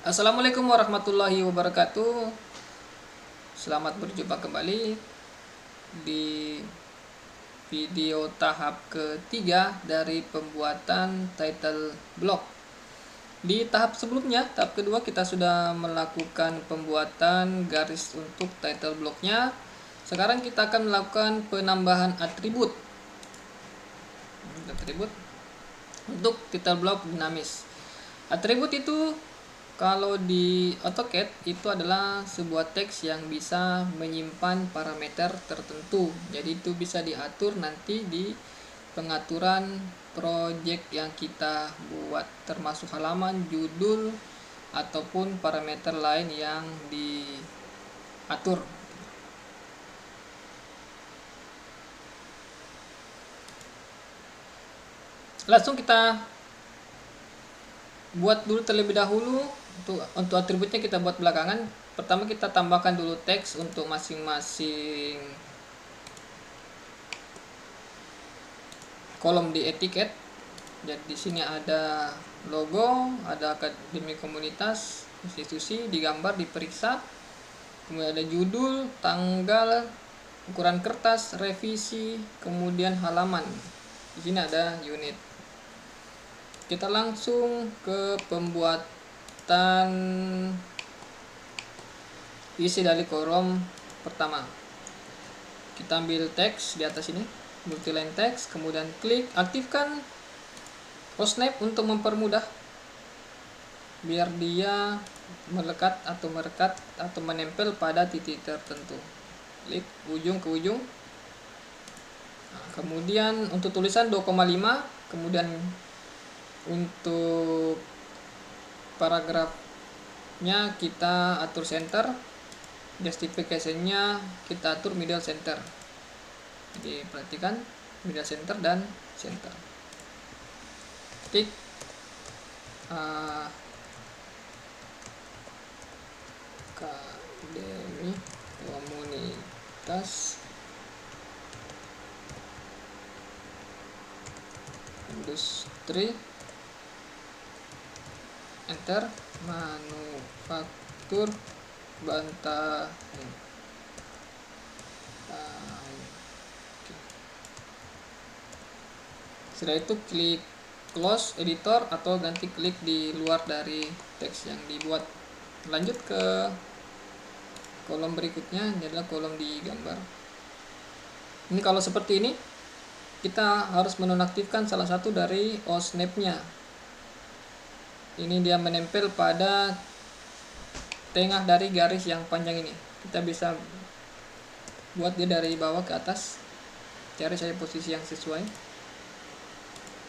Assalamualaikum warahmatullahi wabarakatuh. Selamat berjumpa kembali di video tahap ketiga dari pembuatan title block. Di tahap sebelumnya, tahap kedua, kita sudah melakukan pembuatan garis untuk title blocknya. Sekarang kita akan melakukan penambahan atribut untuk title block dinamis. Atribut itu kalau di AutoCAD itu adalah sebuah teks yang bisa menyimpan parameter tertentu. Jadi itu bisa diatur nanti di pengaturan project yang kita buat, termasuk halaman, judul, ataupun parameter lain yang diatur. Langsung kita buat dulu terlebih dahulu. Untuk atributnya kita buat belakangan. Pertama kita tambahkan dulu teks untuk masing-masing kolom di etiket. Jadi di sini ada logo, ada akademi komunitas, institusi, digambar, diperiksa. Kemudian ada judul, tanggal, ukuran kertas, revisi, kemudian halaman. Di sini ada unit. Kita langsung ke pembuatan isi dari kolom pertama. Kita ambil teks di atas ini, multiline teks, kemudian klik aktifkan snap untuk mempermudah biar dia melekat atau menempel pada titik tertentu. Klik ujung ke ujung. Nah, kemudian untuk tulisan 2,5, kemudian untuk paragrafnya kita atur center, justification-nya kita atur middle center. Jadi perhatikan middle center dan center. Klik akademi komunitas industri, enter, manufaktur Bantaeng. Setelah itu klik close editor atau ganti klik di luar dari teks yang dibuat. Lanjut ke kolom berikutnya, ini adalah kolom di gambar. Ini kalau seperti ini kita harus menonaktifkan salah satu dari snap-nya. Ini dia menempel pada tengah dari garis yang panjang ini. Kita bisa buat dia dari bawah ke atas. Cari saya posisi yang sesuai.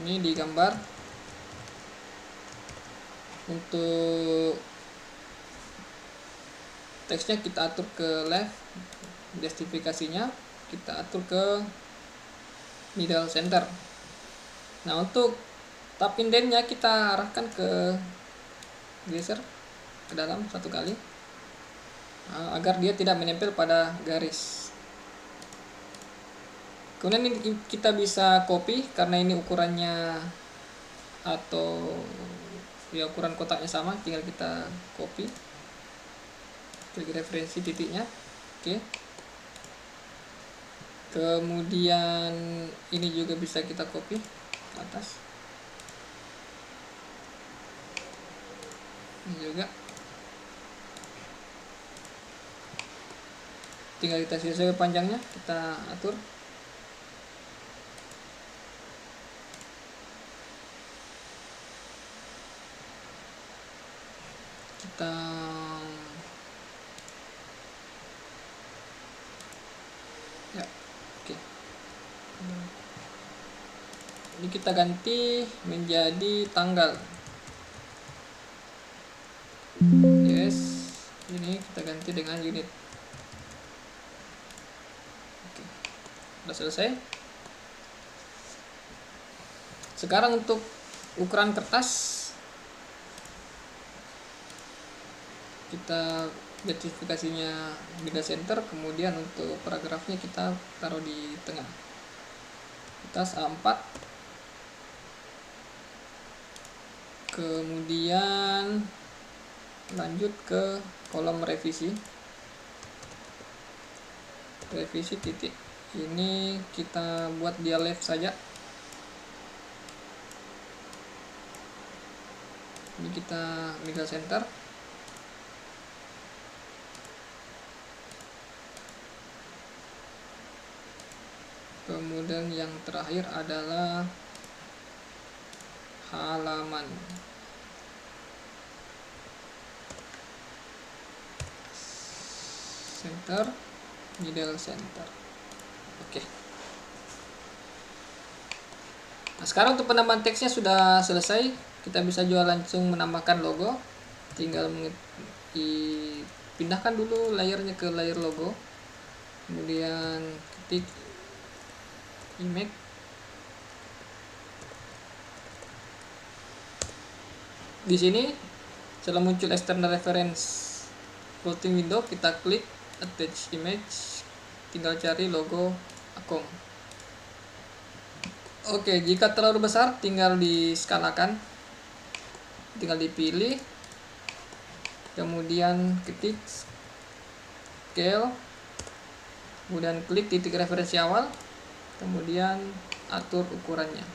Ini digambar. Untuk teksnya kita atur ke left, justifikasinya kita atur ke middle center. Nah, untuk tab indentnya kita arahkan ke geser ke dalam satu kali agar dia tidak menempel pada garis. Kemudian ini kita bisa copy karena ini ukurannya atau ya ukuran kotaknya sama, tinggal kita copy, klik referensi titiknya. Oke. Kemudian ini juga bisa kita copy ke atas. Ini juga tinggal kita sesuai panjangnya, kita atur. Kita ya, oke. Ini kita ganti menjadi tanggal. Yes, ini kita ganti dengan unit. Oke, sudah selesai. Sekarang untuk ukuran kertas kita justifikasinya middle center, kemudian untuk paragrafnya kita taruh di tengah. Kertas A4. Kemudian Lanjut ke kolom revisi titik. Ini kita buat dia left saja. Ini kita middle center. Kemudian yang terakhir adalah halaman. Center, middle center. Oke. Nah, sekarang untuk penambahan teksnya sudah selesai. Kita bisa juga langsung menambahkan logo. Tinggal pindahkan dulu layernya ke layer logo. Kemudian ketik image. Di sini setelah muncul external reference floating window, kita klik attach image, tinggal cari logo Akom. Oke, jika terlalu besar tinggal diskalakan, tinggal dipilih, kemudian ketik scale, kemudian klik titik referensi awal, kemudian atur ukurannya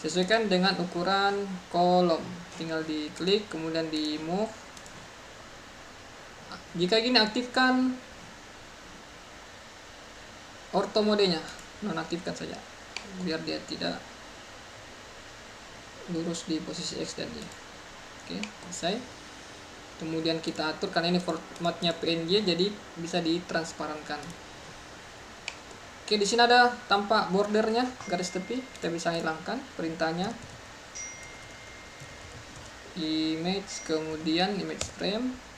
sesuaikan dengan ukuran kolom, tinggal diklik kemudian di move. Jika gini, aktifkan ortho modenya, nonaktifkan saja biar dia tidak lurus di posisi X dan Y. Oke, selesai. Kemudian kita atur, karena ini formatnya PNG jadi bisa ditransparankan. Oke, di sini ada tampak bordernya, garis tepi, kita bisa hilangkan perintahnya. Image, kemudian image frame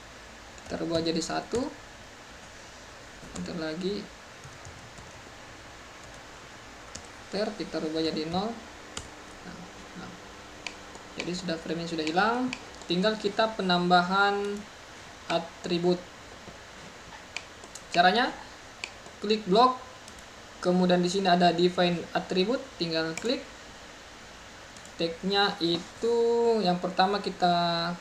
kita rubah jadi 1. Bentar lagi kita rubah jadi 0. Nah. Jadi sudah frame sudah hilang, tinggal kita penambahan atribut. Caranya klik blok, kemudian di sini ada define atribut, tinggal klik. Tagnya itu yang pertama kita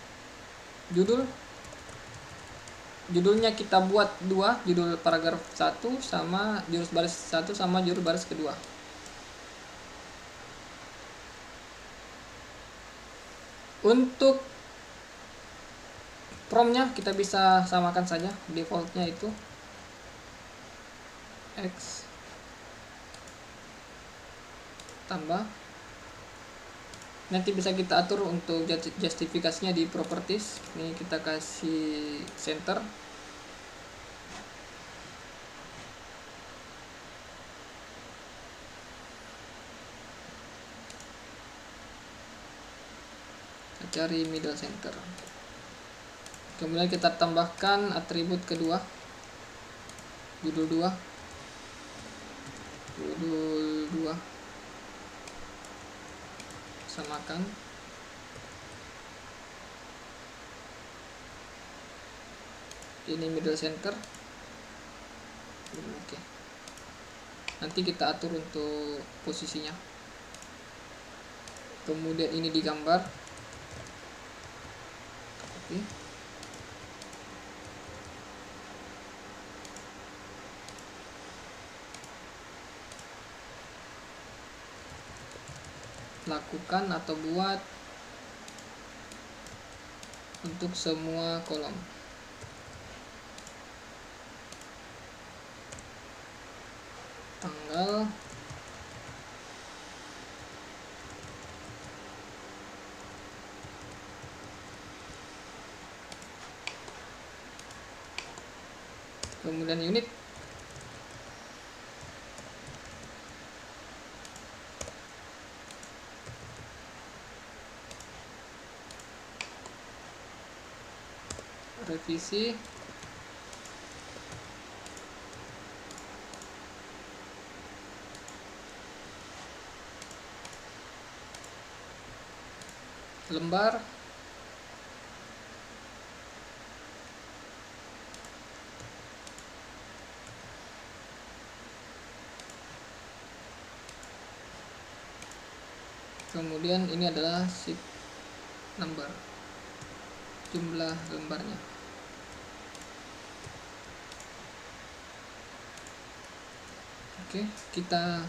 judulnya kita buat 2, judul paragraf 1 sama jurus baris 1 sama jurus baris kedua. Untuk promptnya kita bisa samakan saja, defaultnya itu X tambah. Nanti bisa kita atur untuk justifikasinya di properties. Ini kita kasih center. Cari middle center. Kemudian kita tambahkan atribut kedua, judul 2, samakan. Ini middle center. Oke. Nanti kita atur untuk posisinya. Kemudian ini digambar. Oke. Lakukan atau buat untuk semua kolom. Tanggal, kemudian unit, revisi, lembar, kemudian ini adalah sheet number. jumlah lembarnya. Oke, kita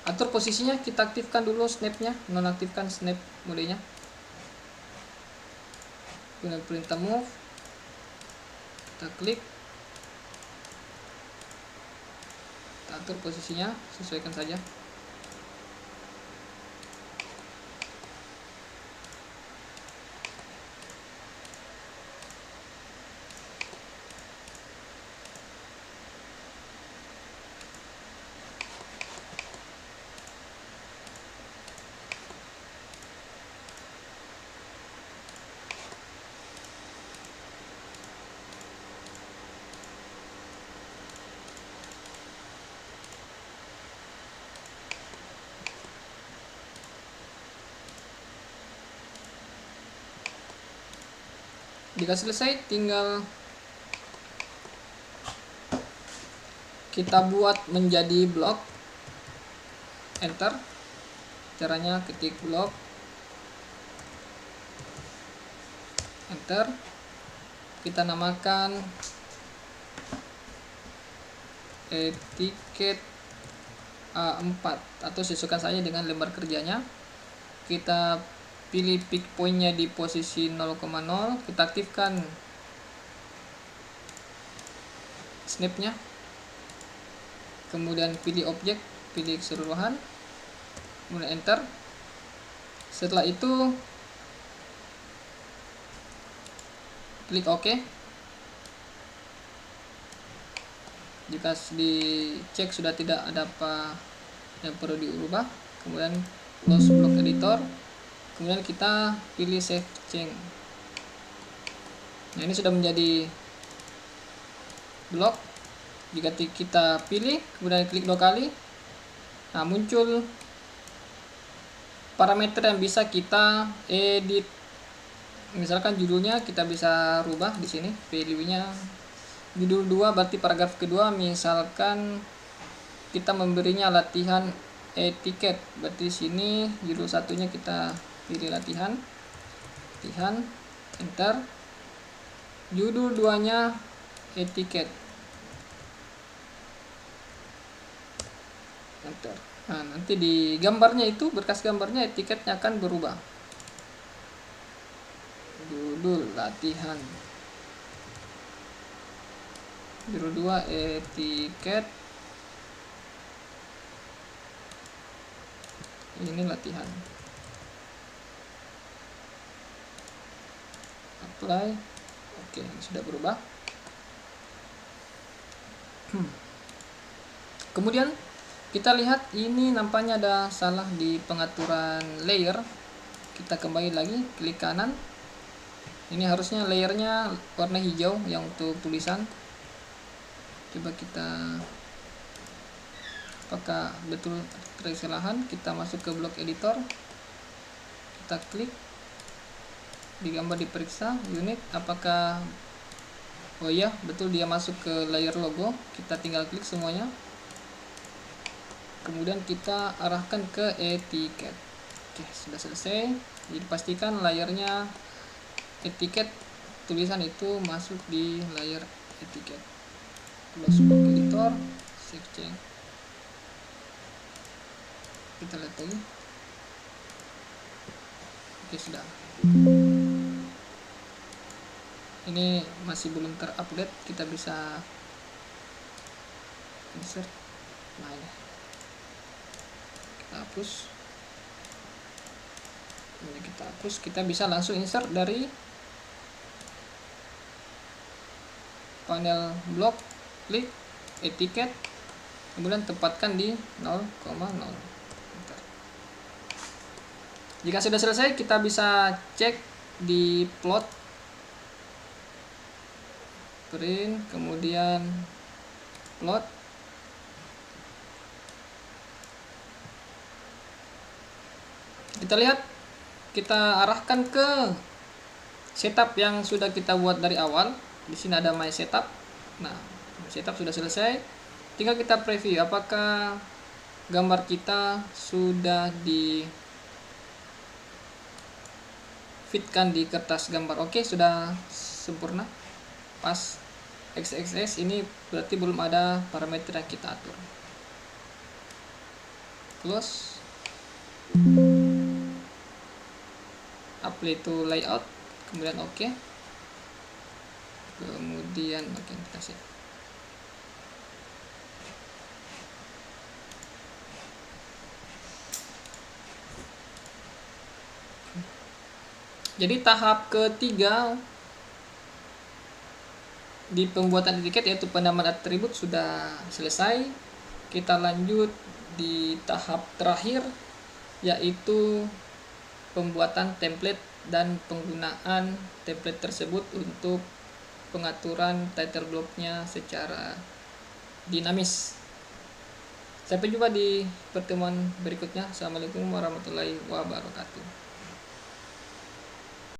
atur posisinya, kita aktifkan dulu snapnya, nonaktifkan snap modenya. Kemudian perintah move, kita klik, kita atur posisinya, sesuaikan saja. Jika selesai, tinggal kita buat menjadi blok, enter. Caranya ketik blok, enter, kita namakan etiket A4 atau sesuaikan saja dengan lembar kerjanya. Kita pilih pick point-nya di posisi 0,0, kita aktifkan snap-nya, kemudian pilih objek, pilih keseluruhan, kemudian enter. Setelah itu klik OK. Jika dicek sudah tidak ada apa yang perlu diubah, kemudian close block editor, kemudian kita pilih save change. Nah, ini sudah menjadi blok. Jika kita pilih kemudian klik 2 kali, nah muncul parameter yang bisa kita edit. Misalkan judulnya kita bisa rubah di sini, value-nya judul 2 berarti paragraf kedua, misalkan kita memberinya latihan etiket, berarti di sini judul satunya kita pilih latihan, enter. Judul 2-nya etiket, enter. Nah, nanti di gambarnya itu, berkas gambarnya, etiketnya akan berubah. Judul latihan, judul 2 etiket, ini latihan. Apply. Oke, ini sudah berubah. Kemudian kita lihat ini nampaknya ada salah di pengaturan layer. Kita kembali lagi, klik kanan. Ini harusnya layernya warna hijau yang untuk tulisan. Coba kita, apakah betul kesalahan? Kita masuk ke blok editor, kita klik di gambar, diperiksa unit apakah, oh iya betul, dia masuk ke layer logo. Kita tinggal klik semuanya, kemudian kita arahkan ke etiket. Oke, sudah selesai. Jadi pastikan layernya etiket, tulisan itu masuk di layer etiket. Close block editor, save change. Kita lihat lagi. Oke, sudah. Ini masih belum terupdate, kita bisa insert. Nah, ini kita hapus. Ini kita hapus, kita bisa langsung insert dari panel blok, klik etiket, kemudian tempatkan di 0,0. Jika sudah selesai, kita bisa cek di plot, print, kemudian plot. Kita lihat, kita arahkan ke setup yang sudah kita buat dari awal. Di sini ada my setup. Nah, setup sudah selesai. Tinggal kita preview apakah gambar kita sudah di fitkan di kertas gambar. Oke, sudah sempurna, pas. XXS ini berarti belum ada parameter yang kita atur. Close. Apply to layout, kemudian oke. Kemudian oke, kita save. Jadi tahap ketiga di pembuatan etiket yaitu penambahan atribut sudah selesai. Kita lanjut di tahap terakhir yaitu pembuatan template dan penggunaan template tersebut untuk pengaturan title blocknya secara dinamis. Sampai jumpa di pertemuan berikutnya. Assalamualaikum warahmatullahi wabarakatuh.